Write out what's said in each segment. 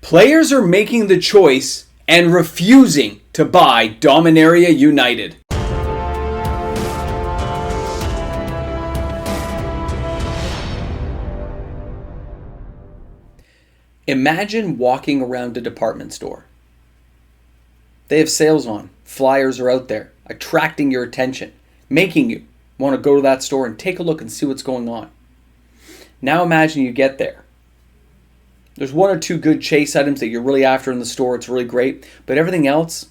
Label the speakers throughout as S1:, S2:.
S1: Players are making the choice and refusing to buy Dominaria United. Imagine walking around a department store. They have sales on, flyers are out there, attracting your attention, making you want to go to that store and take a look and see what's going on. Now imagine you get there. There's one or two good chase items that you're really after in the store. It's really great. But everything else,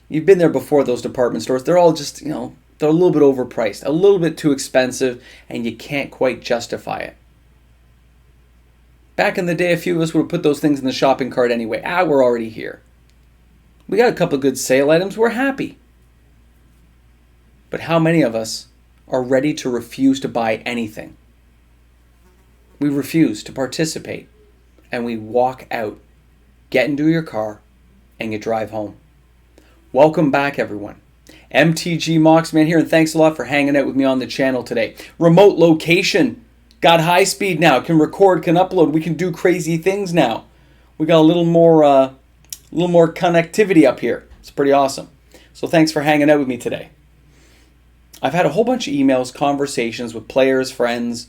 S1: you've been there before, those department stores. They're all just, they're a little bit overpriced, a little bit too expensive, and you can't quite justify it. Back in the day, a few of us would have put those things in the shopping cart anyway. We're already here. We got a couple of good sale items. We're happy. But how many of us are ready to refuse to buy anything? We refuse to participate. And we walk out, get into your car, and you drive home. Welcome back, everyone. MTG Moxman here, and thanks a lot for hanging out with me on the channel today. Remote location. Got high speed now. Can record, can upload. We can do crazy things now. We got a little more connectivity up here. It's pretty awesome. So thanks for hanging out with me today. I've had a whole bunch of emails, conversations with players, friends,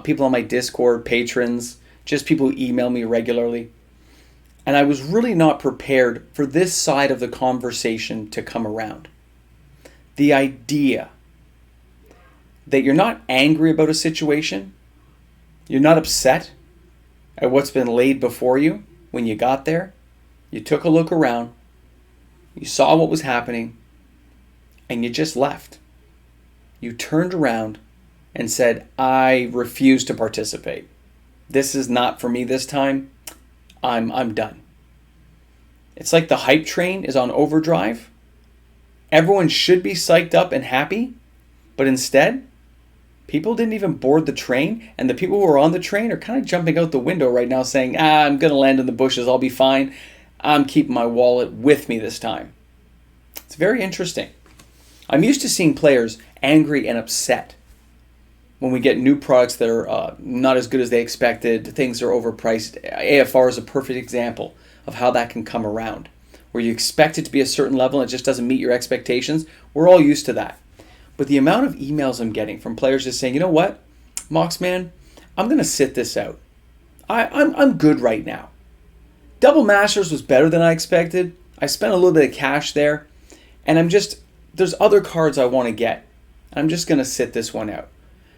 S1: people on my Discord, patrons, just people who email me regularly. And I was really not prepared for this side of the conversation to come around. The idea that you're not angry about a situation, you're not upset at what's been laid before you when you got there, you took a look around, you saw what was happening, and you just left. You turned around and said, I refuse to participate. This is not for me this time. I'm done. It's like the hype train is on overdrive. Everyone should be psyched up and happy, but instead, people didn't even board the train, and the people who are on the train are kind of jumping out the window right now saying, I'm going to land in the bushes, I'll be fine. I'm keeping my wallet with me this time. It's very interesting. I'm used to seeing players angry and upset when we get new products that are not as good as they expected, things are overpriced. AFR is a perfect example of how that can come around, where you expect it to be a certain level and it just doesn't meet your expectations. We're all used to that. But the amount of emails I'm getting from players just saying, you know what, Moxman, I'm going to sit this out. I'm good right now. Double Masters was better than I expected. I spent a little bit of cash there, and there's other cards I want to get. I'm just going to sit this one out.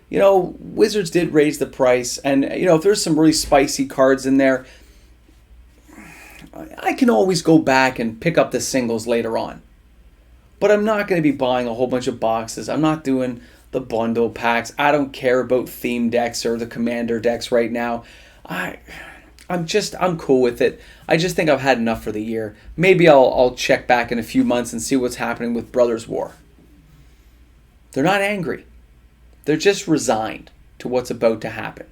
S1: Wizards did raise the price, and if there's some really spicy cards in there, I can always go back and pick up the singles later on. But I'm not going to be buying a whole bunch of boxes. I'm not doing the bundle packs. I don't care about theme decks or the commander decks right now. I'm cool with it. I just think I've had enough for the year. Maybe I'll check back in a few months and see what's happening with Brothers War. They're not angry. They're just resigned to what's about to happen.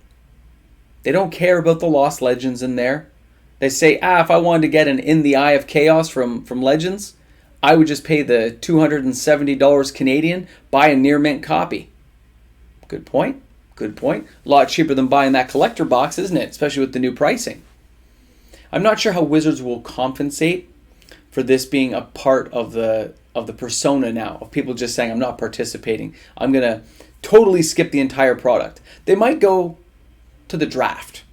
S1: They don't care about the Lost Legends in there. They say, if I wanted to get an In the Eye of Chaos from Legends, I would just pay the $270 Canadian, buy a near mint copy. Good point. Good point. A lot cheaper than buying that collector box, isn't it? Especially with the new pricing. I'm not sure how Wizards will compensate for this being a part of the persona now, of people just saying, I'm not participating. I'm going to totally skip the entire product. They might go to the draft.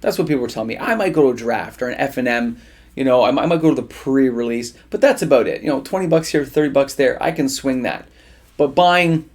S1: That's what people were telling me. I might go to a draft or an F&M. I might go to the pre-release, but that's about it. $20 here, $30 there. I can swing that. But buying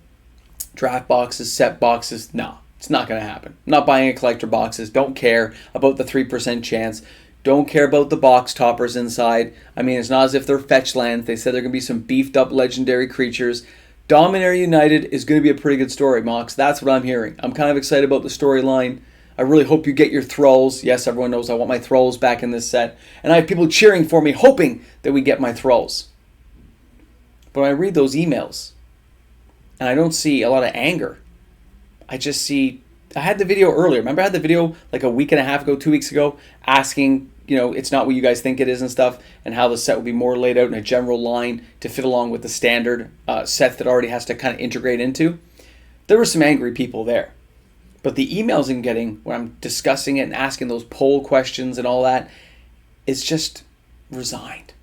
S1: draft boxes, set boxes, no, it's not going to happen. I'm not buying a collector boxes. Don't care about the 3% chance. Don't care about the box toppers inside. I mean, it's not as if they're fetch lands. They said they're going to be some beefed up legendary creatures. Dominaria United is going to be a pretty good story, Mox. That's what I'm hearing. I'm kind of excited about the storyline. I really hope you get your Thralls. Yes, everyone knows I want my Thralls back in this set. And I have people cheering for me, hoping that we get my Thralls. But when I read those emails, and I don't see a lot of anger, I just see... I had the video earlier. Remember I had the video like a week and a half ago, 2 weeks ago, asking, it's not what you guys think it is and stuff, and how the set will be more laid out in a general line to fit along with the standard set that already has to kind of integrate into. There were some angry people there. But the emails I'm getting when I'm discussing it and asking those poll questions and all that, is just resigned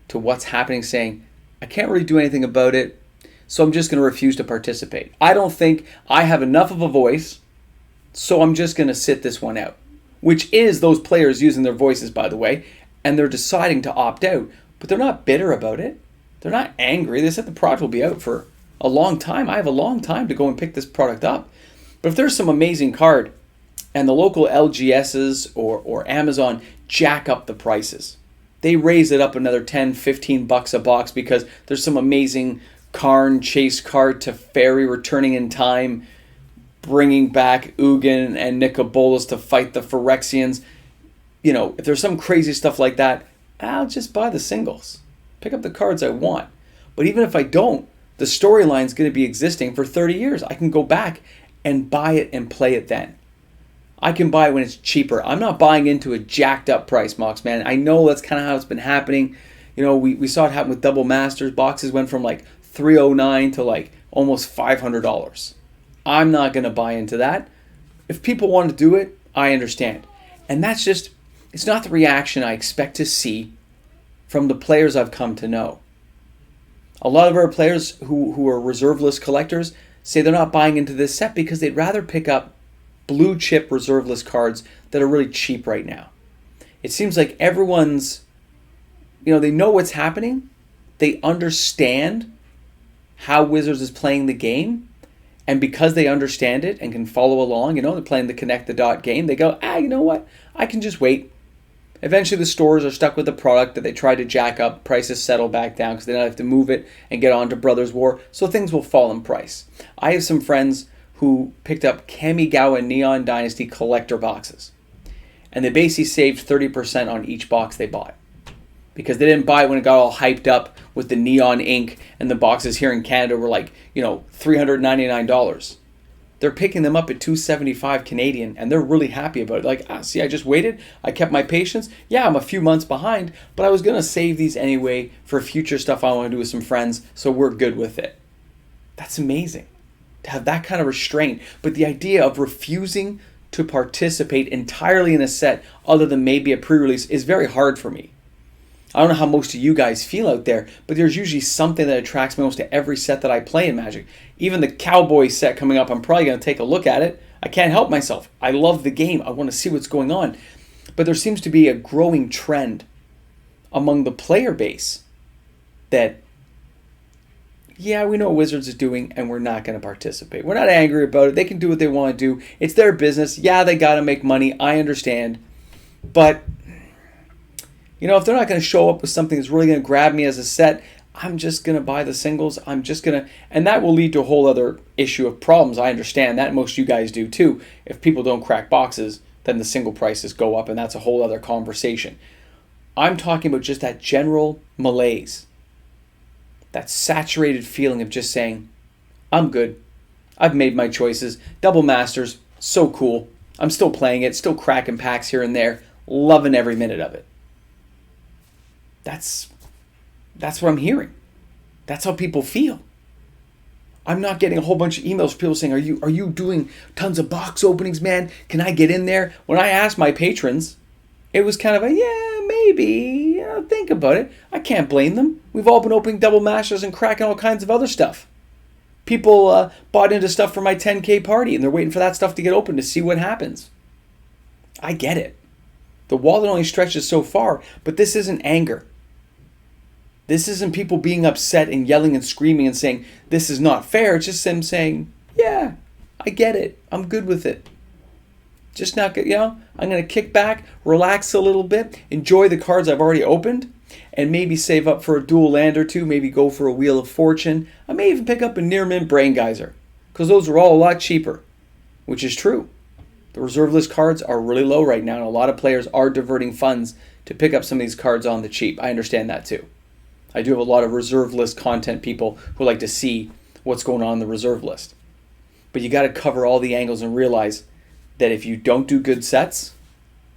S1: to what's happening, saying, I can't really do anything about it, so I'm just going to refuse to participate. I don't think I have enough of a voice, so I'm just going to sit this one out. Which is those players using their voices, by the way, and they're deciding to opt out. But they're not bitter about it. They're not angry. They said the product will be out for a long time. I have a long time to go and pick this product up. But if there's some amazing card and the local LGSs or Amazon jack up the prices, they raise it up another 10, 15 bucks a box because there's some amazing Karn chase card to Fairy returning in time, bringing back Ugin and Nicobolas to fight the Phyrexians. You know, if there's some crazy stuff like that, I'll just buy the singles. Pick up the cards I want. But even if I don't, the storyline's going to be existing for 30 years. I can go back and buy it and play it then. I can buy it when it's cheaper. I'm not buying into a jacked up price, Mox, man. I know that's kind of how it's been happening. You know, we saw it happen with Double Masters. Boxes went from like $309 to like almost $500. I'm not going to buy into that. If people want to do it, I understand. And that's just, it's not the reaction I expect to see from the players I've come to know. A lot of our players who are reserve list collectors say they're not buying into this set because they'd rather pick up blue chip reserve list cards that are really cheap right now. It seems like everyone's, you know, they know what's happening. They understand how Wizards is playing the game. And because they understand it and can follow along, you know, they're playing the connect the dot game, they go, you know what? I can just wait. Eventually the stores are stuck with the product that they tried to jack up. Prices settle back down because they don't have to move it and get on to Brothers War. So things will fall in price. I have some friends who picked up Kamigawa Neon Dynasty collector boxes. And they basically saved 30% on each box they bought. Because they didn't buy it when it got all hyped up with the neon ink and the boxes here in Canada were like, you know, $399. They're picking them up at $275 Canadian and they're really happy about it. Like, see, I just waited. I kept my patience. Yeah, I'm a few months behind, but I was going to save these anyway for future stuff I want to do with some friends, so we're good with it. That's amazing to have that kind of restraint. But the idea of refusing to participate entirely in a set other than maybe a pre-release is very hard for me. I don't know how most of you guys feel out there, but there's usually something that attracts me most to every set that I play in Magic. Even the Cowboy set coming up, I'm probably going to take a look at it. I can't help myself. I love the game. I want to see what's going on. But there seems to be a growing trend among the player base that, yeah, we know what Wizards is doing and we're not going to participate. We're not angry about it. They can do what they want to do. It's their business. Yeah, they got to make money. I understand. But you know, if they're not going to show up with something that's really going to grab me as a set, I'm just going to buy the singles. I'm just going to, and that will lead to a whole other issue of problems. I understand that. Most of you guys do too. If people don't crack boxes, then the single prices go up, and that's a whole other conversation. I'm talking about just that general malaise, that saturated feeling of just saying, I'm good. I've made my choices. Double Masters, so cool. I'm still playing it, still cracking packs here and there, loving every minute of it. That's what I'm hearing. That's how people feel. I'm not getting a whole bunch of emails from people saying, are you doing tons of box openings, man? Can I get in there? When I asked my patrons, it was kind of a, yeah, maybe. I'll think about it. I can't blame them. We've all been opening double masters and cracking all kinds of other stuff. People bought into stuff for my 10K party, and they're waiting for that stuff to get open to see what happens. I get it. The wallet only stretches so far, but this isn't anger. This isn't people being upset and yelling and screaming and saying, this is not fair. It's just them saying, yeah, I get it. I'm good with it. Just not good, you know, I'm going to kick back, relax a little bit, enjoy the cards I've already opened, and maybe save up for a dual land or two, maybe go for a Wheel of Fortune. I may even pick up a Near Mint Brain Geyser, because those are all a lot cheaper, which is true. The reserve list cards are really low right now, and a lot of players are diverting funds to pick up some of these cards on the cheap. I understand that too. I do have a lot of reserve list content people who like to see what's going on in the reserve list. But you got to cover all the angles and realize that if you don't do good sets,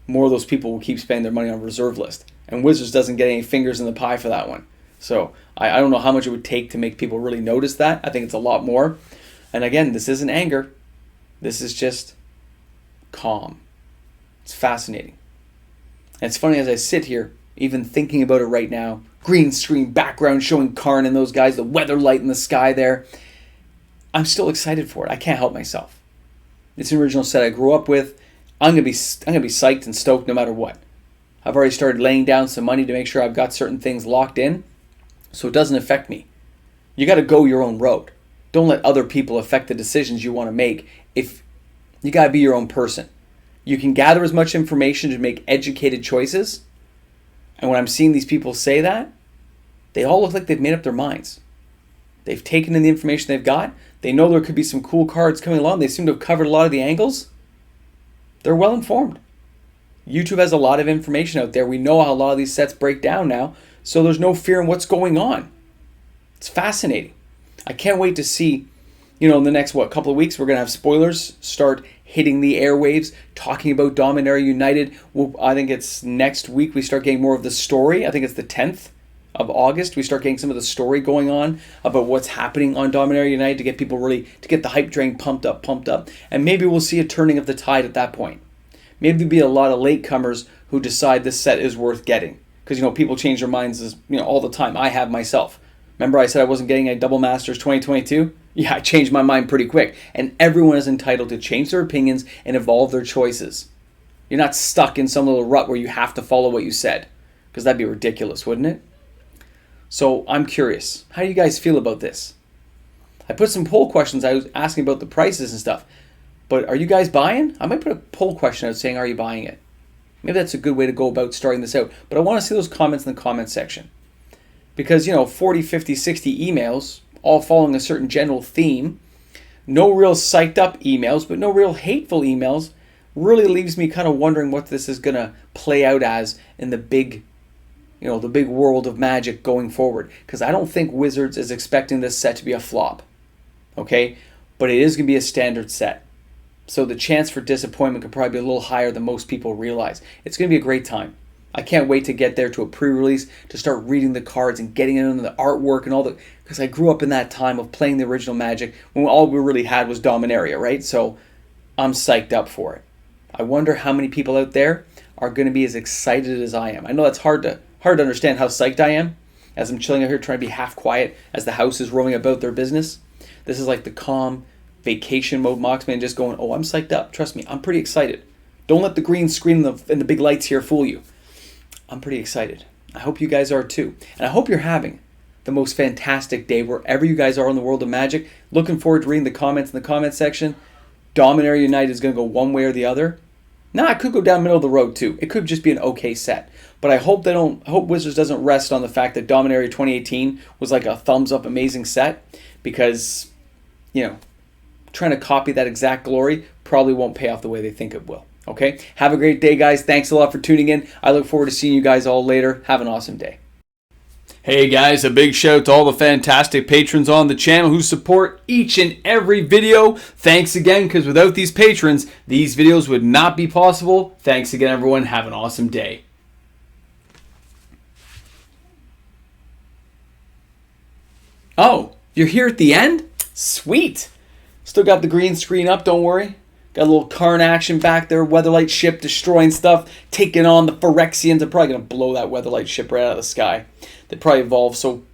S1: more of those people will keep spending their money on reserve list. And Wizards doesn't get any fingers in the pie for that one. So I don't know how much it would take to make people really notice that. I think it's a lot more. And again, this isn't anger. This is just calm. It's fascinating. And it's funny as I sit here, even thinking about it right now, green screen background showing Karn and those guys, the weather light in the sky there. I'm still excited for it. I can't help myself. It's an original set I grew up with. I'm gonna be psyched and stoked no matter what. I've already started laying down some money to make sure I've got certain things locked in, so it doesn't affect me. You got to go your own road. Don't let other people affect the decisions you want to make. If you got to be your own person, you can gather as much information to make educated choices. And when I'm seeing these people say that, they all look like they've made up their minds. They've taken in the information they've got. They know there could be some cool cards coming along. They seem to have covered a lot of the angles. They're well informed. YouTube has a lot of information out there. We know how a lot of these sets break down now, so there's no fear in what's going on. It's fascinating. I can't wait to see, in the next, couple of weeks, we're going to have spoilers start hitting the airwaves, talking about Dominaria United. I think it's next week we start getting more of the story. I think it's the 10th of August. We start getting some of the story going on about what's happening on Dominaria United to get people to get the hype train pumped up. And maybe we'll see a turning of the tide at that point. Maybe there'll be a lot of latecomers who decide this set is worth getting. Because, people change their minds all the time. I have myself. Remember I said I wasn't getting a Double Masters 2022? Yeah, I changed my mind pretty quick. And everyone is entitled to change their opinions and evolve their choices. You're not stuck in some little rut where you have to follow what you said. Because that'd be ridiculous, wouldn't it? So I'm curious. How do you guys feel about this? I put some poll questions. I was asking about the prices and stuff. But are you guys buying? I might put a poll question out saying, are you buying it? Maybe that's a good way to go about starting this out. But I want to see those comments in the comment section. Because, 40, 50, 60 emails, all following a certain general theme, no real psyched up emails, but no real hateful emails, really leaves me kind of wondering what this is going to play out as in the big world of Magic going forward. Because I don't think Wizards is expecting this set to be a flop. Okay? But it is going to be a standard set. So the chance for disappointment could probably be a little higher than most people realize. It's going to be a great time. I can't wait to get there to a pre-release, to start reading the cards and getting into the artwork and all the... Because I grew up in that time of playing the original Magic when all we really had was Dominaria, right? So I'm psyched up for it. I wonder how many people out there are going to be as excited as I am. I know that's hard to understand how psyched I am as I'm chilling out here trying to be half quiet as the house is roaming about their business. This is like the calm vacation mode Moxman just going, oh, I'm psyched up. Trust me, I'm pretty excited. Don't let the green screen and the big lights here fool you. I'm pretty excited. I hope you guys are too. And I hope you're having the most fantastic day wherever you guys are in the world of Magic. Looking forward to reading the comments in the comment section. Dominaria United is going to go one way or the other. Now, it could go down middle of the road too. It could just be an okay set. But I hope Wizards doesn't rest on the fact that Dominaria 2018 was like a thumbs up amazing set. Because, trying to copy that exact glory probably won't pay off the way they think it will. Okay? Have a great day, guys. Thanks a lot for tuning in. I look forward to seeing you guys all later. Have an awesome day. Hey guys, a big shout out to all the fantastic patrons on the channel who support each and every video. Thanks again, because without these patrons, these videos would not be possible. Thanks again, everyone. Have an awesome day. Oh, you're here at the end? Sweet. Still got the green screen up, don't worry. Got a little Karn action back there. Weatherlight ship destroying stuff. Taking on the Phyrexians. They're probably going to blow that Weatherlight ship right out of the sky. They probably evolve so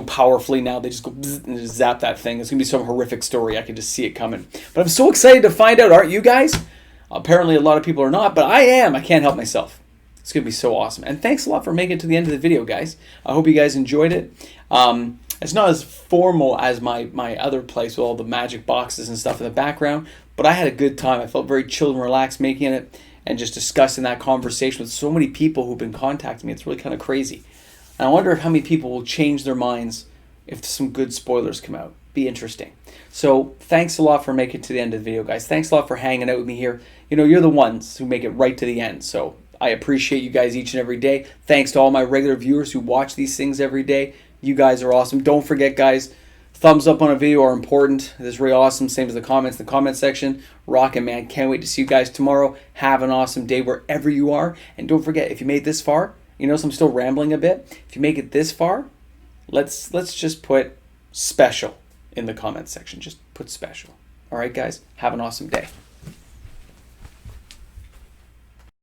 S1: powerfully now. They just go and just zap that thing. It's going to be some horrific story. I can just see it coming. But I'm so excited to find out. Aren't you guys? Apparently a lot of people are not. But I am. I can't help myself. It's going to be so awesome. And thanks a lot for making it to the end of the video, guys. I hope you guys enjoyed it. It's not as formal as my other place with all the magic boxes and stuff in the background, but I had a good time. I felt very chilled and relaxed making it and just discussing that conversation with so many people who've been contacting me. It's really kind of crazy. And I wonder how many people will change their minds if some good spoilers come out. Be interesting. So thanks a lot for making it to the end of the video, guys. Thanks a lot for hanging out with me here. You're the ones who make it right to the end, so I appreciate you guys each and every day. Thanks to all my regular viewers who watch these things every day. You guys are awesome. Don't forget, guys, thumbs up on a video are important. This is really awesome. Same as the comments in the comment section. Rockin', man. Can't wait to see you guys tomorrow. Have an awesome day wherever you are. And don't forget, if you made it this far, so I'm still rambling a bit. If you make it this far, let's just put special in the comment section. Just put special. All right, guys. Have an awesome day.